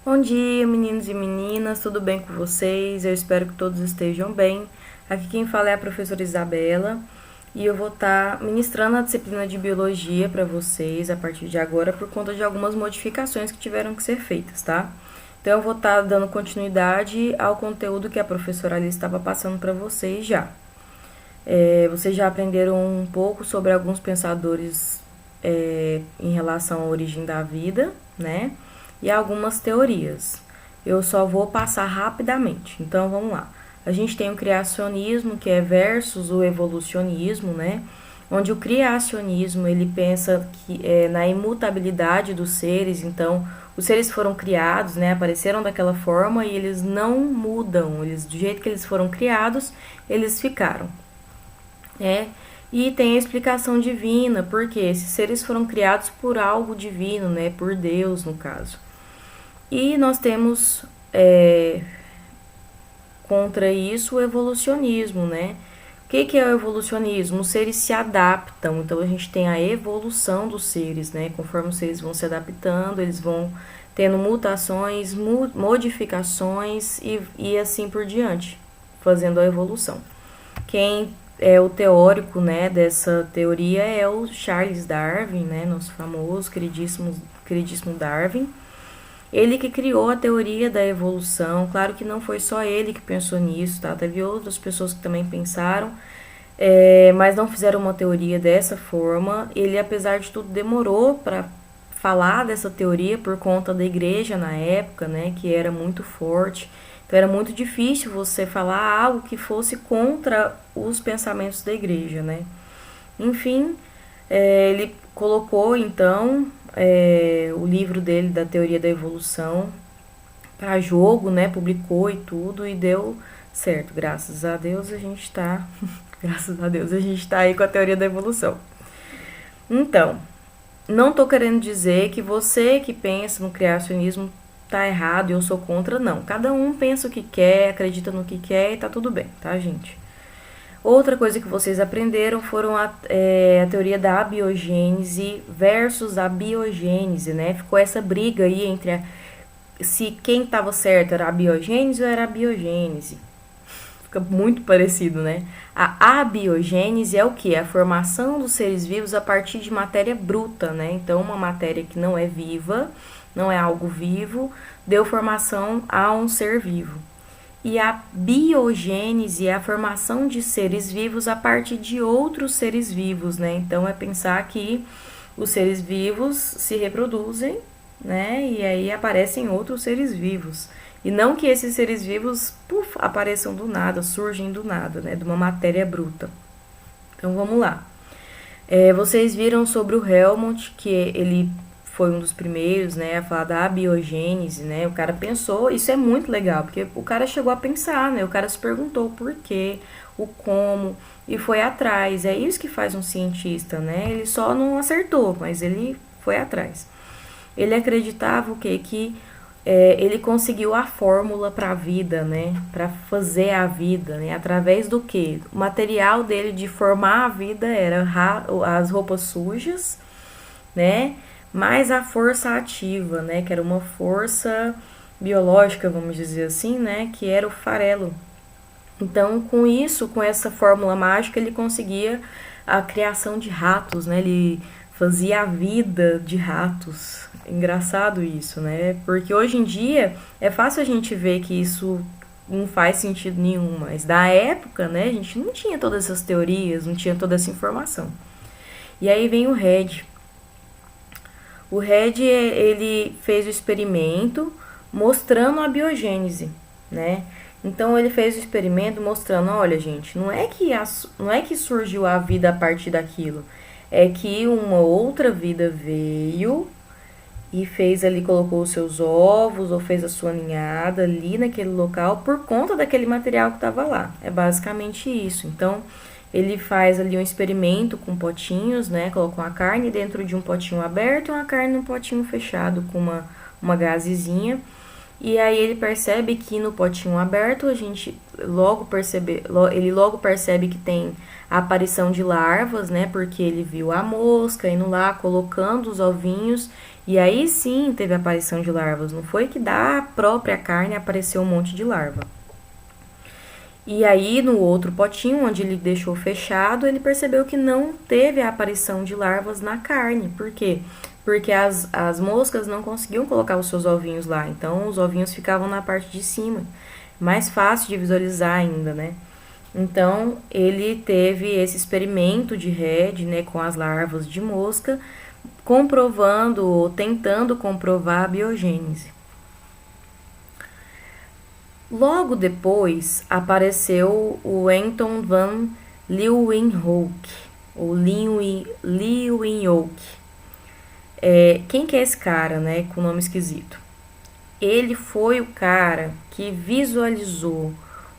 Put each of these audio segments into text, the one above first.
Bom dia, meninos e meninas, tudo bem com vocês? Eu espero que todos estejam bem. Aqui quem fala é a professora Isabela e eu vou estar ministrando a disciplina de biologia para vocês a partir de agora por conta de algumas modificações que tiveram que ser feitas, tá? Então eu vou estar dando continuidade ao conteúdo que a professora ali estava passando para vocês já. Vocês já aprenderam um pouco sobre alguns pensadores em relação à origem da vida, né? E algumas teorias. Eu só vou passar rapidamente. Então vamos lá. A gente tem o criacionismo, que é versus o evolucionismo, né? Onde o criacionismo ele pensa que na imutabilidade dos seres, então os seres foram criados, né? Apareceram daquela forma e eles não mudam, eles do jeito que eles foram criados, eles ficaram. E tem a explicação divina, porque esses seres foram criados por algo divino, né? Por Deus, no caso. E nós temos contra isso o evolucionismo, né? O que é o evolucionismo? Os seres se adaptam, então a gente tem a evolução dos seres, né? Conforme os seres vão se adaptando, eles vão tendo mutações, modificações e assim por diante, fazendo a evolução. Quem é o teórico, né, dessa teoria é o Charles Darwin, né, nosso famoso, queridíssimo Darwin. Ele que criou a teoria da evolução. Claro que não foi só ele que pensou nisso, tá? Teve outras pessoas que também pensaram, mas não fizeram uma teoria dessa forma. Ele, apesar de tudo, demorou para falar dessa teoria por conta da igreja na época, né, que era muito forte. Então era muito difícil você falar algo que fosse contra os pensamentos da igreja, né? Enfim, ele colocou então o livro dele da teoria da evolução para jogo, né? Publicou e tudo e deu certo. Graças a Deus a gente tá, graças a Deus a gente tá aí com a teoria da evolução. Então, não tô querendo dizer que você que pensa no criacionismo tá errado e eu sou contra, não. Cada um pensa o que quer, acredita no que quer e tá tudo bem, tá, gente? Outra coisa que vocês aprenderam foram a teoria da abiogênese versus a biogênese, né? Ficou essa briga aí entre se quem estava certo era a biogênese ou era a biogênese. Fica muito parecido, né? A abiogênese é o que? A formação dos seres vivos a partir de matéria bruta, né? Então, uma matéria que não é viva, não é algo vivo, deu formação a um ser vivo. E a biogênese é a formação de seres vivos a partir de outros seres vivos, né? Então é pensar que os seres vivos se reproduzem, né? E aí aparecem outros seres vivos. E não que esses seres vivos apareçam do nada, surgem do nada, né? De uma matéria bruta. Então vamos lá. Vocês viram sobre o Helmont, que ele foi um dos primeiros, né, a falar da abiogênese, né? O cara pensou, isso é muito legal, porque o cara chegou a pensar, né? O cara se perguntou o porquê, o como e foi atrás. É isso que faz um cientista, né? Ele só não acertou, mas ele foi atrás. Ele acreditava o quê? Que ele conseguiu a fórmula para a vida, né? Para fazer a vida, né? Através do quê? O material dele de formar a vida era as roupas sujas, né? Mais a força ativa, né, que era uma força biológica, vamos dizer assim, né, que era o farelo. Então, com isso, com essa fórmula mágica, ele conseguia a criação de ratos, né, ele fazia a vida de ratos. Engraçado isso, né, porque hoje em dia é fácil a gente ver que isso não faz sentido nenhum, mas da época, né, a gente não tinha todas essas teorias, não tinha toda essa informação. E aí vem o Red. O Red, ele fez o experimento mostrando a biogênese, né? Então ele fez o experimento mostrando, olha, gente, não é que surgiu a vida a partir daquilo, é que uma outra vida veio e fez ali, colocou os seus ovos ou fez a sua ninhada ali naquele local por conta daquele material que estava lá. É basicamente isso. Então, ele faz ali um experimento com potinhos, né? Coloca uma carne dentro de um potinho aberto e uma carne num potinho fechado com uma gazezinha. E aí ele percebe que no potinho aberto ele logo percebe que tem a aparição de larvas, né? Porque ele viu a mosca indo lá colocando os ovinhos E aí sim teve a aparição de larvas, não foi que da própria carne apareceu um monte de larva. E aí, no outro potinho, onde ele deixou fechado, ele percebeu que não teve a aparição de larvas na carne. Por quê? Porque as moscas não conseguiam colocar os seus ovinhos lá. Então, os ovinhos ficavam na parte de cima. Mais fácil de visualizar ainda, né? Então, ele teve esse experimento de Redd, né, com as larvas de mosca, comprovando ou tentando comprovar a biogênese. Logo depois apareceu o Anton van Leeuwenhoek, ou Leeuwenhoek. Quem que é esse cara, né, com nome esquisito? Ele foi o cara que visualizou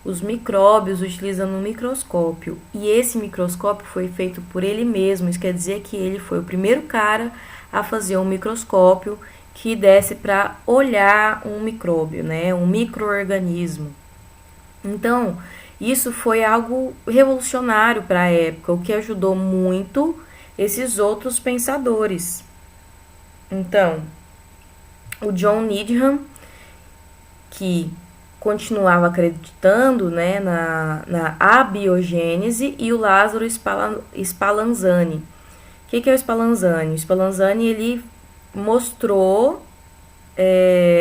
os micróbios utilizando um microscópio. E esse microscópio foi feito por ele mesmo. Isso quer dizer que ele foi o primeiro cara a fazer um microscópio que desse para olhar um micróbio, né, um micro-organismo. Então, isso foi algo revolucionário para a época, o que ajudou muito esses outros pensadores. Então, o John Needham, que continuava acreditando, né, na abiogênese, e o Lázaro Spallanzani. O que é o Spallanzani? O Spallanzani, ele mostrou,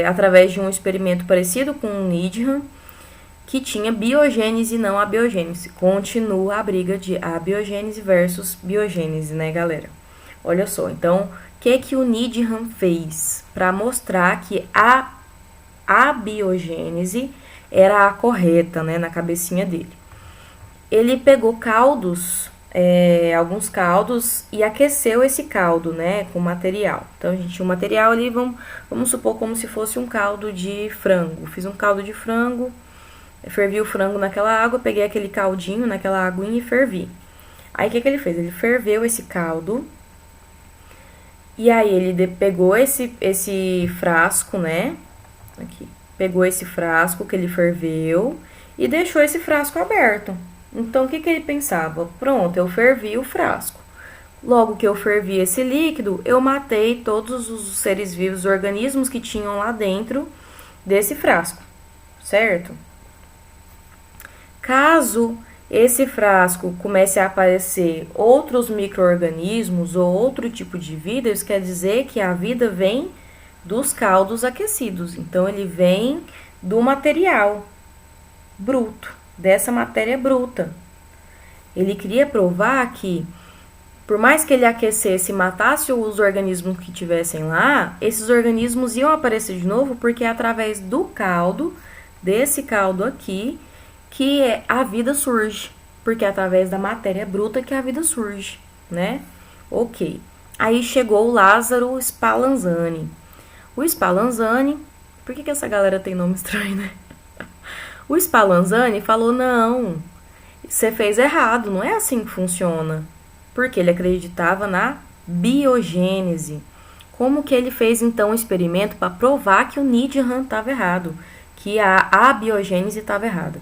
através de um experimento parecido com o Needham, que tinha biogênese e não abiogênese. Continua a briga de abiogênese versus biogênese, né, galera? Olha só, então, o que o Needham fez para mostrar que a abiogênese era a correta, né, na cabecinha dele? Ele pegou caldos, alguns caldos, e aqueceu esse caldo, né, com material. Então, a gente tinha um material ali, vamos supor como se fosse um caldo de frango. Fiz um caldo de frango, fervi o frango naquela água, peguei aquele caldinho naquela aguinha e fervi. Aí, o que ele fez? Ele ferveu esse caldo, e aí ele pegou esse frasco, né, aqui, pegou esse frasco que ele ferveu e deixou esse frasco aberto. Então, o que ele pensava? Pronto, eu fervi o frasco. Logo que eu fervi esse líquido, eu matei todos os seres vivos, os organismos que tinham lá dentro desse frasco, certo? Caso esse frasco comece a aparecer outros micro-organismos ou outro tipo de vida, isso quer dizer que a vida vem dos caldos aquecidos. Então, ele vem do material bruto, dessa matéria bruta. Ele queria provar que, por mais que ele aquecesse e matasse os organismos que tivessem lá, esses organismos iam aparecer de novo, porque é através do caldo, desse caldo aqui, que a vida surge. Porque é através da matéria bruta que a vida surge, né? Ok. Aí chegou o Lázaro Spallanzani. O Spallanzani, por que essa galera tem nome estranho, né? O Spallanzani falou, não, você fez errado, não é assim que funciona. Porque ele acreditava na biogênese. Como que ele fez, então, um experimento para provar que o Needham estava errado, que a abiogênese estava errada?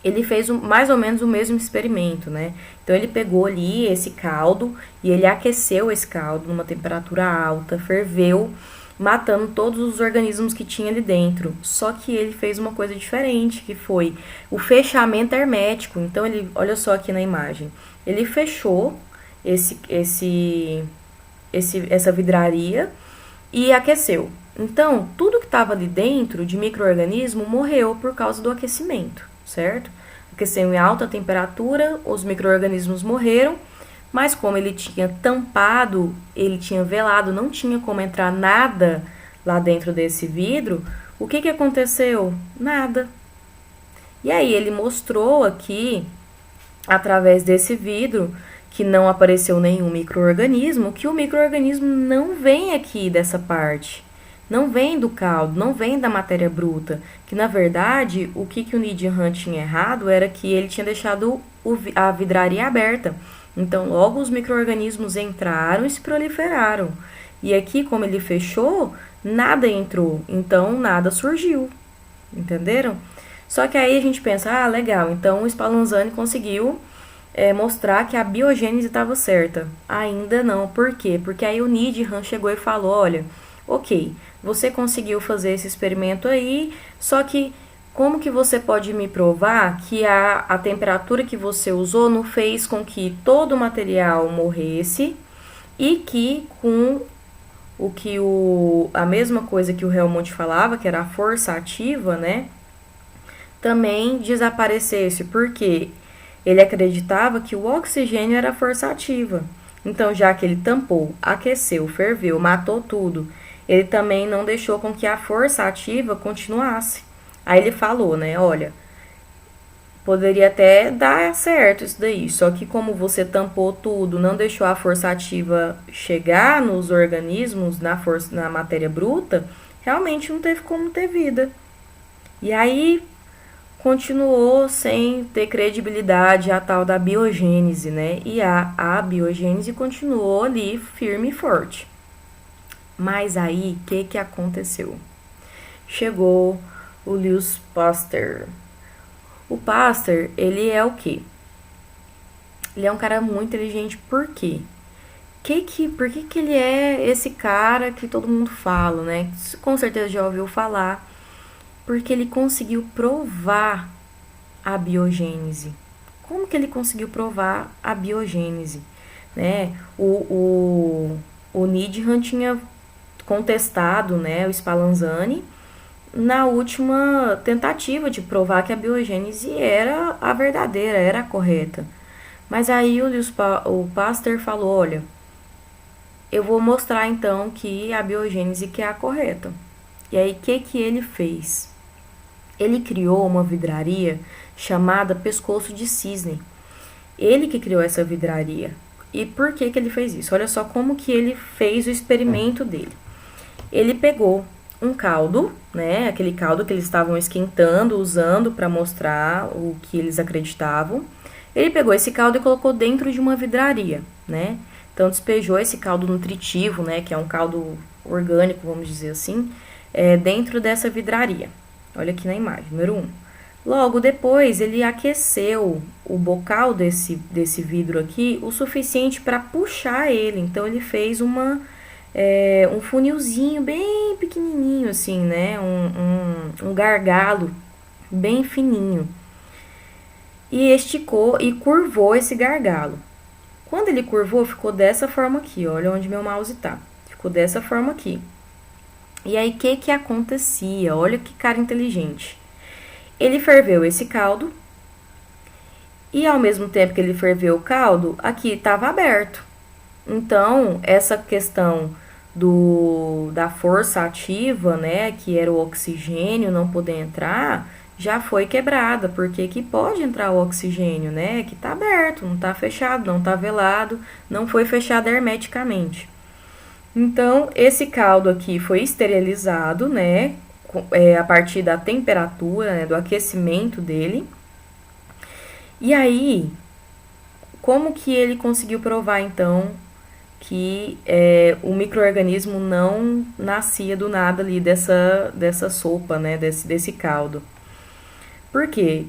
Ele fez mais ou menos o mesmo experimento, né? Então, ele pegou ali esse caldo e ele aqueceu esse caldo numa temperatura alta, ferveu, matando todos os organismos que tinha ali dentro. Só que ele fez uma coisa diferente, que foi o fechamento hermético. Então, ele, olha só aqui na imagem, ele fechou essa vidraria e aqueceu. Então, tudo que estava ali dentro de micro-organismo morreu por causa do aquecimento, certo? Aqueceu em alta temperatura, os micro-organismos morreram, mas como ele tinha tampado, ele tinha velado, não tinha como entrar nada lá dentro desse vidro, o que aconteceu? Nada. E aí ele mostrou aqui, através desse vidro, que não apareceu nenhum micro-organismo, que o micro-organismo não vem aqui dessa parte. Não vem do caldo, não vem da matéria bruta. Que, na verdade, o que o Needham tinha errado era que ele tinha deixado a vidraria aberta. Então, logo os micro-organismos entraram e se proliferaram. E aqui, como ele fechou, nada entrou. Então, nada surgiu. Entenderam? Só que aí a gente pensa, legal, então o Spallanzani conseguiu mostrar que a biogênese estava certa. Ainda não. Por quê? Porque aí o Needham chegou e falou, olha, ok, você conseguiu fazer esse experimento aí, só que como que você pode me provar que a temperatura que você usou não fez com que todo o material morresse e que com a mesma coisa que o Helmont falava, que era a força ativa, né, também desaparecesse, porque ele acreditava que o oxigênio era a força ativa. Então, já que ele tampou, aqueceu, ferveu, matou tudo, ele também não deixou com que a força ativa continuasse. Aí ele falou, né, olha, poderia até dar certo isso daí, só que como você tampou tudo, não deixou a força ativa chegar nos organismos, na matéria bruta, realmente não teve como ter vida. E aí continuou sem ter credibilidade a tal da biogênese, né? E a biogênese continuou ali firme e forte. Mas aí, o que aconteceu? Chegou o Louis Pasteur. O Pasteur, ele é o quê? Ele é um cara muito inteligente, por quê? Por que ele é esse cara que todo mundo fala, né? Com certeza já ouviu falar. Porque ele conseguiu provar a biogênese. Como que ele conseguiu provar a biogênese? Né? O Needham tinha contestado, né, o Spallanzani na última tentativa de provar que a biogênese era a verdadeira, era a correta. Mas aí o Pasteur falou, olha, eu vou mostrar então que a biogênese que é a correta. E aí, o que ele fez? Ele criou uma vidraria chamada pescoço de cisne. Ele que criou essa vidraria. E por que ele fez isso? Olha só como que ele fez o experimento dele. Ele pegou um caldo, né? Aquele caldo que eles estavam esquentando, usando para mostrar o que eles acreditavam. Ele pegou esse caldo e colocou dentro de uma vidraria, né? Então despejou esse caldo nutritivo, né? Que é um caldo orgânico, vamos dizer assim, dentro dessa vidraria. Olha aqui na imagem, número 1. Logo depois, ele aqueceu o bocal desse vidro aqui o suficiente para puxar ele. Então, ele fez um funilzinho bem pequenininho, assim, né? Um gargalo bem fininho. E esticou e curvou esse gargalo. Quando ele curvou, ficou dessa forma aqui. Olha onde meu mouse tá. Ficou dessa forma aqui. E aí, o que acontecia? Olha que cara inteligente. Ele ferveu esse caldo e, ao mesmo tempo que ele ferveu o caldo, aqui estava aberto. Então, essa questão da força ativa, né, que era o oxigênio não poder entrar, já foi quebrada, porque que pode entrar o oxigênio, né, que está aberto, não está fechado, não está velado, não foi fechado hermeticamente. Então, esse caldo aqui foi esterilizado, né, a partir da temperatura, né, do aquecimento dele. E aí, como que ele conseguiu provar, então, que o micro-organismo não nascia do nada ali dessa sopa, né, desse caldo? Porque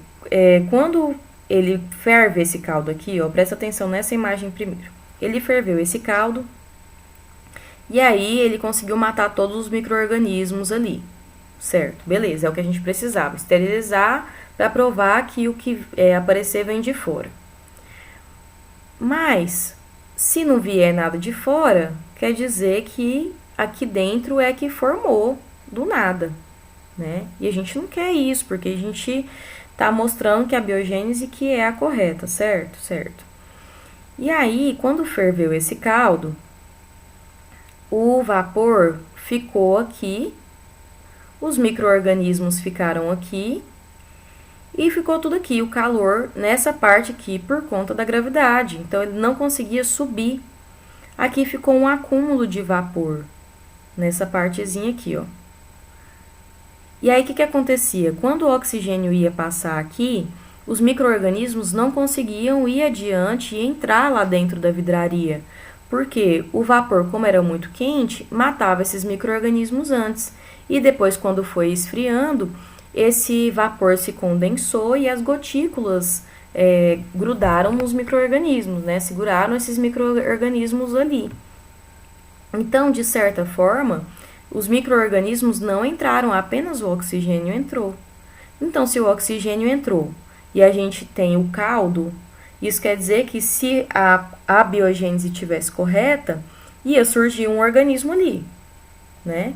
quando ele ferve esse caldo aqui, ó, presta atenção nessa imagem primeiro. Ele ferveu esse caldo, e aí ele conseguiu matar todos os micro-organismos ali, certo? Beleza, é o que a gente precisava, esterilizar para provar que o que aparecer vem de fora. Mas, se não vier nada de fora, quer dizer que aqui dentro é que formou do nada, né? E a gente não quer isso, porque a gente tá mostrando que a biogênese que é a correta, certo? Certo. E aí, quando ferveu esse caldo, o vapor ficou aqui, os micro-organismos ficaram aqui e ficou tudo aqui, o calor nessa parte aqui por conta da gravidade. Então, ele não conseguia subir. Aqui ficou um acúmulo de vapor, nessa partezinha aqui, ó. E aí, o que acontecia? Quando o oxigênio ia passar aqui, os micro-organismos não conseguiam ir adiante e entrar lá dentro da vidraria. Porque o vapor, como era muito quente, matava esses micro-organismos antes. E depois, quando foi esfriando, esse vapor se condensou e as gotículas grudaram nos micro-organismos, né? Seguraram esses micro-organismos ali. Então, de certa forma, os micro-organismos não entraram, apenas o oxigênio entrou. Então, se o oxigênio entrou e a gente tem o caldo, isso quer dizer que se a biogênese estivesse correta, ia surgir um organismo ali, né?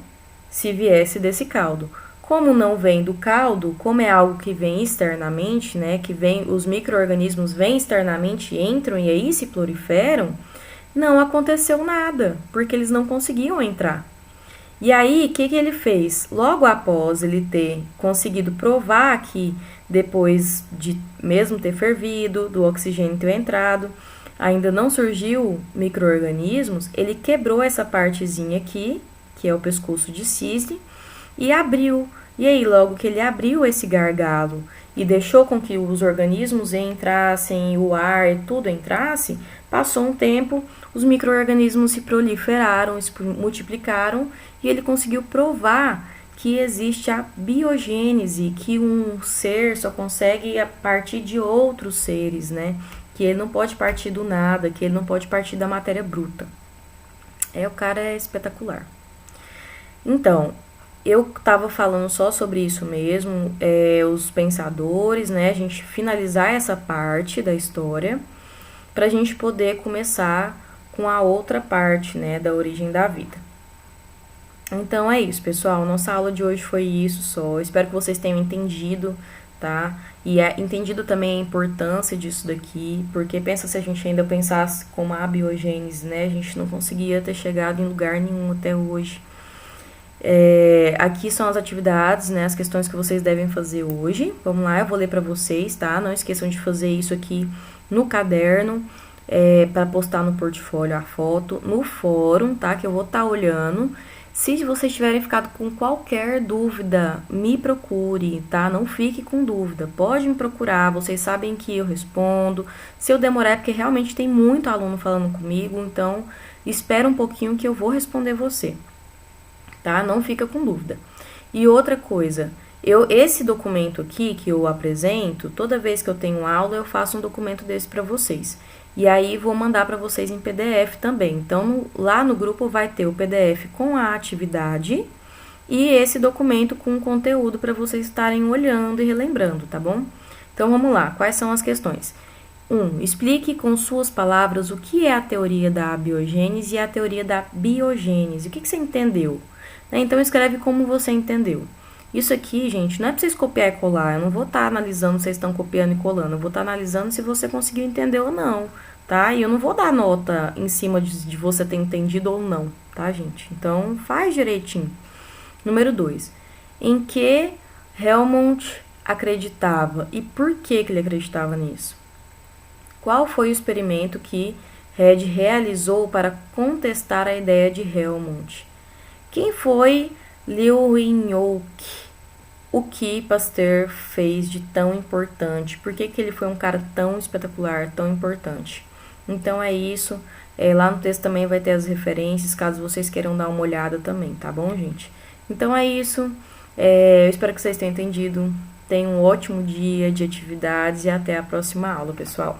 Se viesse desse caldo. Como não vem do caldo, como é algo que vem externamente, né? Que vem, os micro-organismos vêm externamente, entram e aí se proliferam, não aconteceu nada, porque eles não conseguiam entrar. E aí, o que ele fez? Logo após ele ter conseguido provar que depois de mesmo ter fervido, do oxigênio ter entrado, ainda não surgiu micro-organismos, ele quebrou essa partezinha aqui, que é o pescoço de cisne, e abriu. E aí, logo que ele abriu esse gargalo e deixou com que os organismos entrassem, o ar e tudo entrasse, passou um tempo, os micro-organismos se proliferaram, se multiplicaram e ele conseguiu provar que existe a biogênese, que um ser só consegue a partir de outros seres, né? Que ele não pode partir do nada, que ele não pode partir da matéria bruta. O cara é espetacular. Então, eu estava falando só sobre isso mesmo, os pensadores, né? A gente finalizar essa parte da história para a gente poder começar com a outra parte, né, da origem da vida. Então é isso, pessoal. Nossa aula de hoje foi isso só. Espero que vocês tenham entendido, tá? E entendido também a importância disso daqui, porque pensa se a gente ainda pensasse como a biogênese, né? A gente não conseguia ter chegado em lugar nenhum até hoje. Aqui são as atividades, né? As questões que vocês devem fazer hoje. Vamos lá, eu vou ler para vocês, tá? Não esqueçam de fazer isso aqui no caderno, para postar no portfólio a foto, no fórum, tá? Que eu vou estar olhando. Se vocês tiverem ficado com qualquer dúvida, me procure, tá? Não fique com dúvida. Pode me procurar, vocês sabem que eu respondo. Se eu demorar é porque realmente tem muito aluno falando comigo, então espera um pouquinho que eu vou responder você, tá? Não fica com dúvida. E outra coisa, esse documento aqui que eu apresento, toda vez que eu tenho aula, eu faço um documento desse para vocês. E aí vou mandar para vocês em PDF também. Então, lá no grupo vai ter o PDF com a atividade e esse documento com o conteúdo para vocês estarem olhando e relembrando, tá bom? Então, vamos lá. Quais são as questões? 1. Explique com suas palavras o que é a teoria da abiogênese e a teoria da biogênese. O que você entendeu? Então, escreve como você entendeu. Isso aqui, gente, não é para vocês copiar e colar. Eu não vou estar analisando se vocês estão copiando e colando. Eu vou estar analisando se você conseguiu entender ou não, tá? E eu não vou dar nota em cima de você ter entendido ou não, tá, gente? Então, faz direitinho. Número 2. Em que Helmont acreditava e por que ele acreditava nisso? Qual foi o experimento que Red realizou para contestar a ideia de Helmont? Quem foi Leeuwenhoek? O que Pasteur fez de tão importante? Por que ele foi um cara tão espetacular, tão importante? Então é isso. Lá no texto também vai ter as referências, caso vocês queiram dar uma olhada também, tá bom, gente? Então é isso. Eu espero que vocês tenham entendido. Tenham um ótimo dia de atividades e até a próxima aula, pessoal.